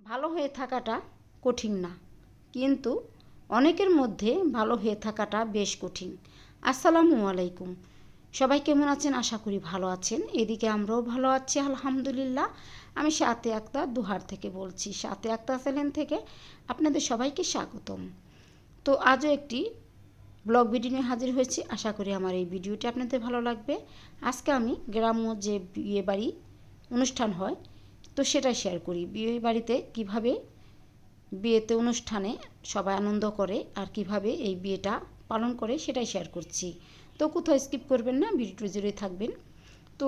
ভালো হয়ে থাকাটা কঠিন না, কিন্তু অনেকের মধ্যে ভালো হয়ে থাকাটা বেশ কঠিন। আসসালামু আলাইকুম। সবাই কেমন আছেন? আশা করি ভালো আছেন। এদিকে আমরাও ভালো আছি আলহামদুলিল্লাহ। আমি সাথে আক্তার দুহার থেকে বলছি, সাথে আক্তার চ্যানেল থেকে আপনাদের সবাইকে স্বাগতম। তো আজও একটি ব্লগ ভিডিও নিয়ে হাজির হয়েছি। আশা করি আমার এই ভিডিওটি আপনাদের ভালো লাগবে। আজকে আমি গ্রাম্য যে বিয়ে বাড়ি অনুষ্ঠান হয় তো সেটাই শেয়ার করি। বিয়ে বাড়িতে কীভাবে বিয়েতে অনুষ্ঠানে সবাই আনন্দ করে আর কিভাবে এই বিয়েটা পালন করে সেটাই শেয়ার করছি। তো কোথাও স্কিপ করবেন না, ভিডিওটি জুড়ে থাকবেন। তো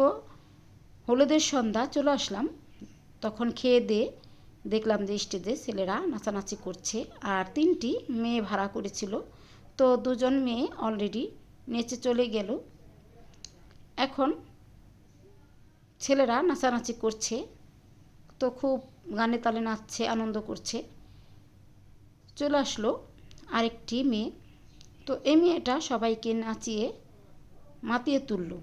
হলুদের সন্ধ্যা চলে আসলাম, তখন খেয়ে দিয়ে দেখলাম যে স্টেজে ছেলেরা নাচানাচি করছে আর 3টি মেয়ে ভাড়া করেছিল। তো 2জন মেয়ে অলরেডি নেচে চলে গেল। এখন ছেলেরা নাচানাচি করছে, তো খুব গানে তালে নাচছে, আনন্দ করছে। চলে আসলো আরেকটি মেয়ে, তো এই মেয়েটা সবাইকে নাচিয়ে মাতিয়ে তুললো।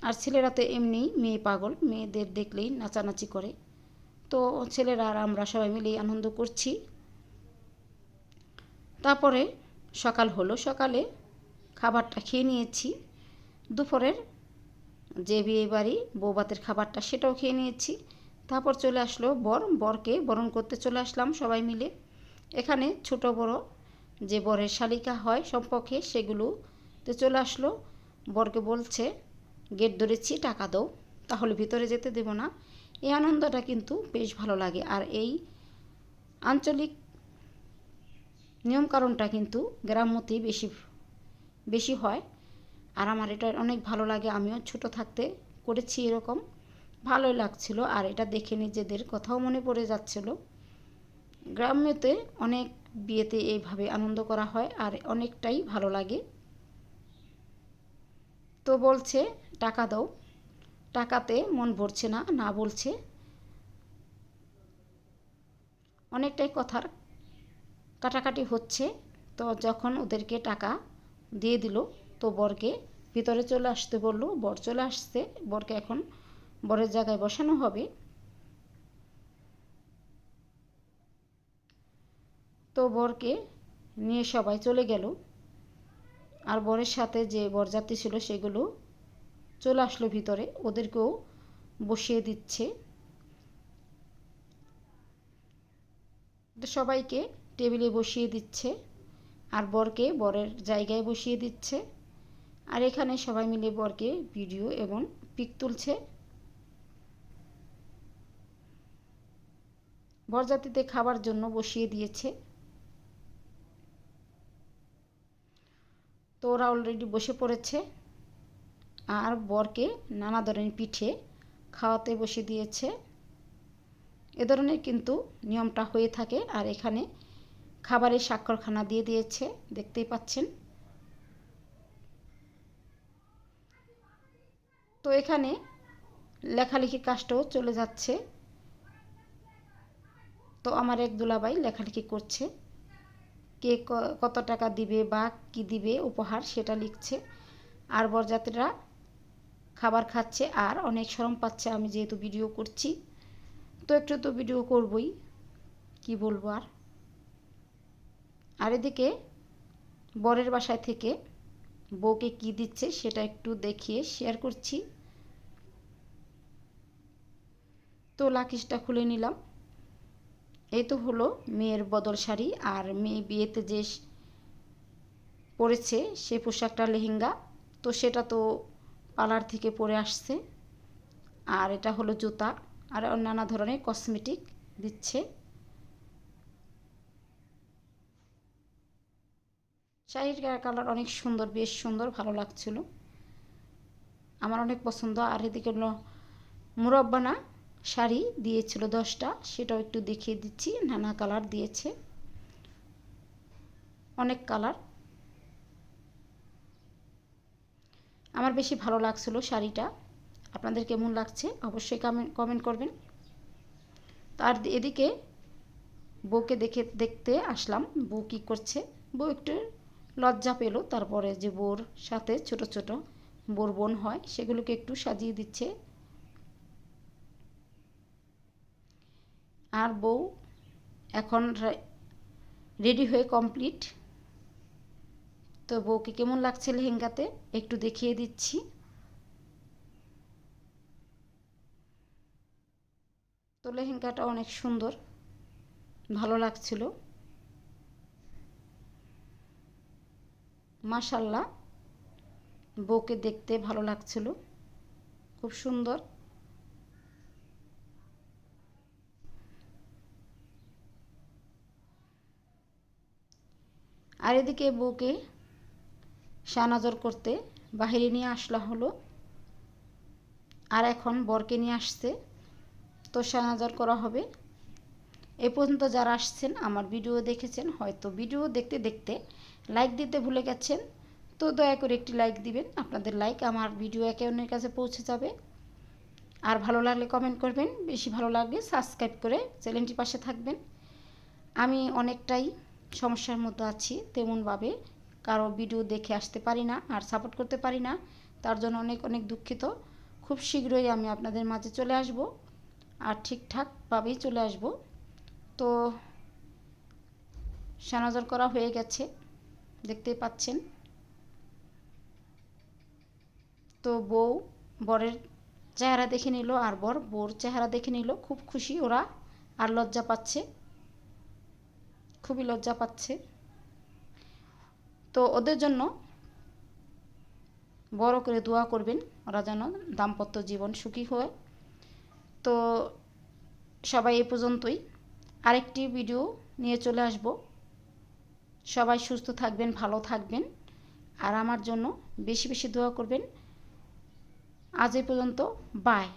আর ছেলেরা তো এমনি মেয়ে পাগল, মেয়েদের দেখলেই নাচানাচি করে। তো ছেলেরা আর আমরা সবাই মিলেই আনন্দ করছি। তারপরে সকাল হলো, সকালে খাবারটা খেয়ে নিয়েছি। দুপুরের যে বিয়ে বাড়ি বৌভাতের খাবারটা সেটাও খেয়ে নিয়েছি। তারপর চলে আসলো বরকে বরণ করতে চলে আসলাম সবাই মিলে। এখানে ছোট বড় যে বরের শালিকা হয় সম্পর্কে সেগুলোতে চলে আসলো। বরকে বলছে গেট ধরেছি, টাকা দাও, তাহলে ভিতরে যেতে দেব না। এই আনন্দটা কিন্তু বেশ ভালো লাগে। আর এই আঞ্চলিক নিয়মকানুনটা কিন্তু গ্রাম্যতেই বেশি বেশি হয়। আর আমার এটা অনেক ভালো লাগে, আমিও ছোট থাকতে করেছি এরকম, ভালোই লাগছিল। আর এটা দেখে নিজেদের কথাও মনে পড়ে যাচ্ছিল। গ্রাম্যতে অনেক বিয়েতে এইভাবে আনন্দ করা হয় আর অনেকটাই ভালো লাগে। তো বলছে টাকা দাও, টাকাতে মন ভরছে না, না বলছে। অনেকটাই কথার কাটাকাটি হচ্ছে। তো যখন ওদেরকে টাকা দিয়ে দিল, তো বরকে ভিতরে চলে আসতে বলল। বর চলে আসছে, বরকে এখন বরের জায়গায় বসানো হবে। তো বরকে নিয়ে সবাই চলে গেল। আর বরের সাথে যে বরযাত্রী ছিল সেগুলো চলে আসলো ভিতরে, ওদেরকেও বসিয়ে দিচ্ছে। সবাইকে টেবিলে বসিয়ে দিচ্ছে আর বরকে বরের জায়গায় বসিয়ে দিচ্ছে। আর এখানে সবাই মিলে বরকে ভিডিও এবং পিক তুলছে। বরযাত্রীতে খাবার জন্য বসিয়ে দিয়েছে। তো ওরা অলরেডি বসে পড়েছে আর বরকে নানা ধরনের পিঠে খাওয়াতে বসে দিয়েছে। এ ধরনের কিন্তু নিয়মটা হয়ে থাকে। আর এখানে খাবারের স্বাক্ষরখানা দিয়ে দিয়েছে, দেখতেই পাচ্ছেন। তো এখানে লেখালেখির কাজটাও চলে যাচ্ছে। তো আমার এক দুলাভাই লেখালেখি করছে, কে কত টাকা দিবে বা কি দিবে উপহার সেটা লিখছে। আর বরযাত্রীরা খাবার খাচ্ছে আর অনেক শরম পাচ্ছে, আমি যেহেতু ভিডিও করছি তো একটু তো ভিডিও করবই, কি বলবো আর। আর এদিকে বরের বাসায় থেকে বউকে কি দিচ্ছে সেটা একটু দেখিয়ে শেয়ার করছি। তো লাকিসটা খুলে নিলাম। এই তো হলো মেয়ের বদল শাড়ি। আর মেয়ে বিয়েতে যে পরেছে সে পোশাকটা লেহেঙ্গা, তো সেটা তো পার্লার থেকে পরে আসছে। আর এটা হলো জুতা আর নানা ধরনের কসমেটিক দিচ্ছে। শাড়ির কালার অনেক সুন্দর, বেশ সুন্দর, ভালো লাগছিল, আমার অনেক পছন্দ। আর এদিকে হলো মুরব্বানা শাড়ি দিয়েছিল 10টা, সেটাও একটু দেখিয়ে দিচ্ছি। নানা কালার দিয়েছে, অনেক কালার। আমার বেশি ভালো লাগছিল শাড়িটা। আপনাদের কেমন লাগছে অবশ্যই কমেন্ট করবেন। তার এদিকে বউকে দেখতে আসলাম, বউ কী করছে। বউ একটু লজ্জা পেল। তারপরে যে বউর সাথে ছোট ছোট বউর বোন হয় সেগুলোকে একটু সাজিয়ে দিচ্ছে। আর বউ এখন রেডি হয়ে কমপ্লিট। তো বউকে কেমন লাগছে লেহেঙ্গাতে একটু দেখিয়ে দিচ্ছি। তো লেহেঙ্গাটা অনেক সুন্দর, ভালো লাগছিল। মাশাআল্লাহ, বউকে দেখতে ভালো লাগছিল, খুব সুন্দর। আর এদিকে বউকে সানাজর করতে বাহিরে নিয়ে আসলা হলো। আর এখন বরকে নিয়ে আসছে, তো সানাজর করা হবে। এ পর্যন্ত যারা আসছেন, আমার ভিডিও দেখেছেন, হয়তো ভিডিও দেখতে দেখতে লাইক দিতে ভুলে গেছেন, তো দয়া করে একটি লাইক দিবেন। আপনাদের লাইক আমার ভিডিও একে অন্যের কাছে পৌঁছে যাবে। আর ভালো লাগলে কমেন্ট করবেন, বেশি ভালো লাগলে সাবস্ক্রাইব করে চ্যানেলটির পাশে থাকবেন। আমি অনেকটাই সমস্যার মধ্যে আছি, তেমনভাবে কারো ভিডিও দেখে আসতে পারি না আর সাপোর্ট করতে পারি না, তার জন্য অনেক অনেক দুঃখিত। খুব শীঘ্রই আমি আপনাদের মাঝে চলে আসব, আর ঠিকঠাকভাবেই চলে আসব। তো সানাজর করা হয়ে গেছে, দেখতেই পাচ্ছেন। তো বউ বরের চেহারা দেখে নিল, আর বর বউর চেহারা দেখে নিল। খুব খুশি ওরা, আর লজ্জা পাচ্ছে, খুবই লজ্জা পাচ্ছে। তো ওদের জন্য বড় করে দোয়া করবেন, ওরা যেন দাম্পত্য জীবন সুখী হয়। তো সবাই এ পর্যন্তই, আরেকটি ভিডিও নিয়ে চলে আসব। সবাই সুস্থ থাকবেন, ভালো থাকবেন, আর আমার জন্য বেশি বেশি দোয়া করবেন। আজ এ পর্যন্ত, বাই।